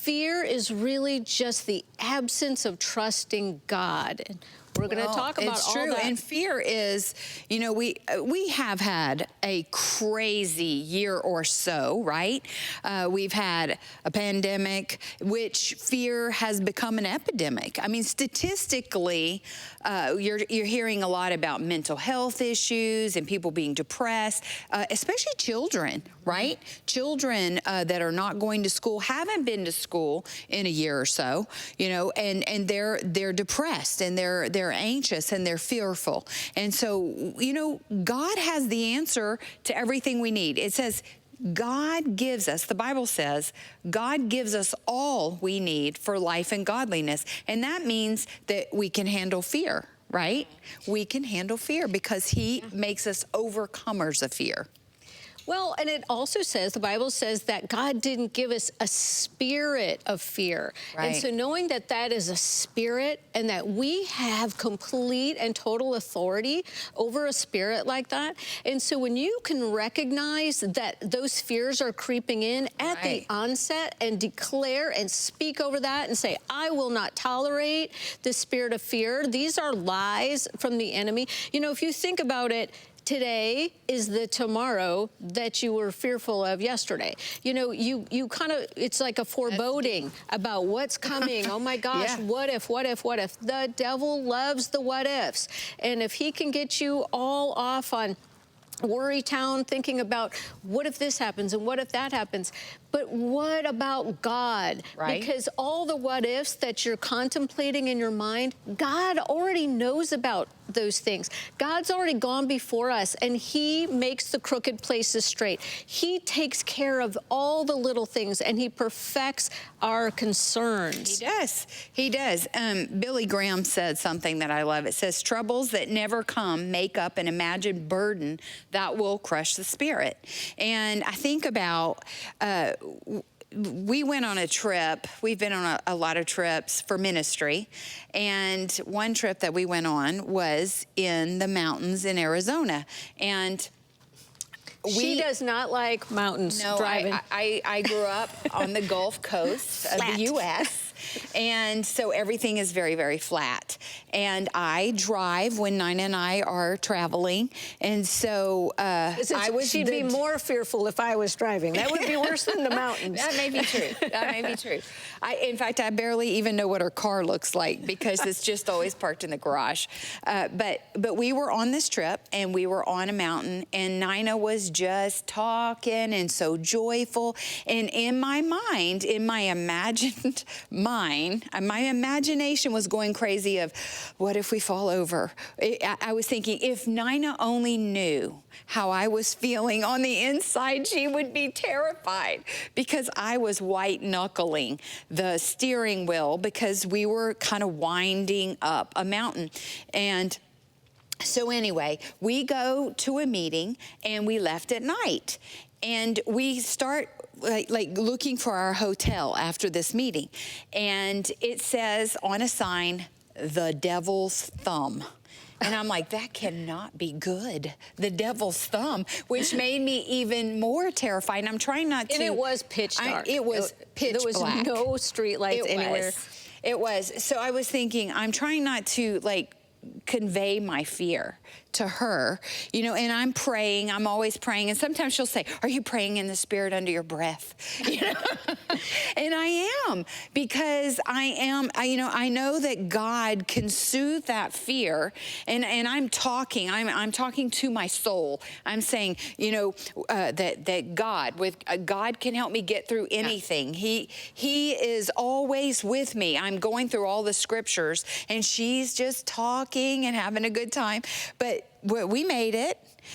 fear is really just the absence of trusting God. And we're going to talk about all that. And fear is, you know, we have had a crazy year or so, right? We've had a pandemic, which fear has become an epidemic. I mean, statistically, you're hearing a lot about mental health issues and people being depressed, especially children, right? Children that are not going to school, haven't been to school in a year or so, you know, and they're depressed and they're anxious and they're fearful. And so, you know, God has the answer to everything we need. It says, God gives us, the Bible says, God gives us all we need for life and godliness. And that means that we can handle fear, right? We can handle fear because He makes us overcomers of fear. Well, and it also says, the Bible says that God didn't give us a spirit of fear. Right. And so knowing that that is a spirit and that we have complete and total authority over a spirit like that. And so when you can recognize that those fears are creeping in at the onset and declare and speak over that and say, I will not tolerate the spirit of fear. These are lies from the enemy. You know, if you think about it, today is the tomorrow that you were fearful of yesterday. You know, you kind of, it's like a foreboding about what's coming. Oh my gosh, what if? The devil loves the what ifs. And if he can get you all off on worry town, thinking about what if this happens and what if that happens. But what about God? Right. Because all the what ifs that you're contemplating in your mind, God already knows about those things. God's already gone before us, and He makes the crooked places straight. He takes care of all the little things, and He perfects our concerns. He does. He does. Billy Graham said something that I love. It says, troubles that never come make up an imagined burden that will crush the spirit. And I think about, we went on a trip. We've been on a lot of trips for ministry. And one trip that we went on was in the mountains in Arizona. And she does not like mountains driving. I grew up on the Gulf Coast of the U.S., and so everything is very, very flat. And I drive when Nina and I are traveling, and so she'd be more fearful if I was driving. That would be worse than the mountains. That may be true. That may be true. In fact, I barely even know what her car looks like because it's just always parked in the garage. But we were on this trip, and we were on a mountain, and Nina was just talking and so joyful. And in my mind, in my imagined mind, my imagination was going crazy of, what if we fall over? I was thinking, if Nina only knew how I was feeling on the inside, she would be terrified, because I was white knuckling the steering wheel because we were kind of winding up a mountain. And so anyway, we go to a meeting, and we left at night, and we start like looking for our hotel after this meeting. And it says on a sign, the devil's thumb. And I'm like, that cannot be good. The devil's thumb, which made me even more terrified. And I'm trying not to. And it was pitch dark. It was pitch black. There was no street lights anywhere. It was. So I was thinking, I'm trying not to like convey my fear to her, you know, and I'm praying. I'm always praying. And sometimes she'll say, are you praying in the Spirit under your breath? You know? And I am, because I know that God can soothe that fear. And I'm talking to my soul. I'm saying, you know, that God can help me get through anything. He is always with me. I'm going through all the scriptures, and she's just talking and having a good time. But we made it.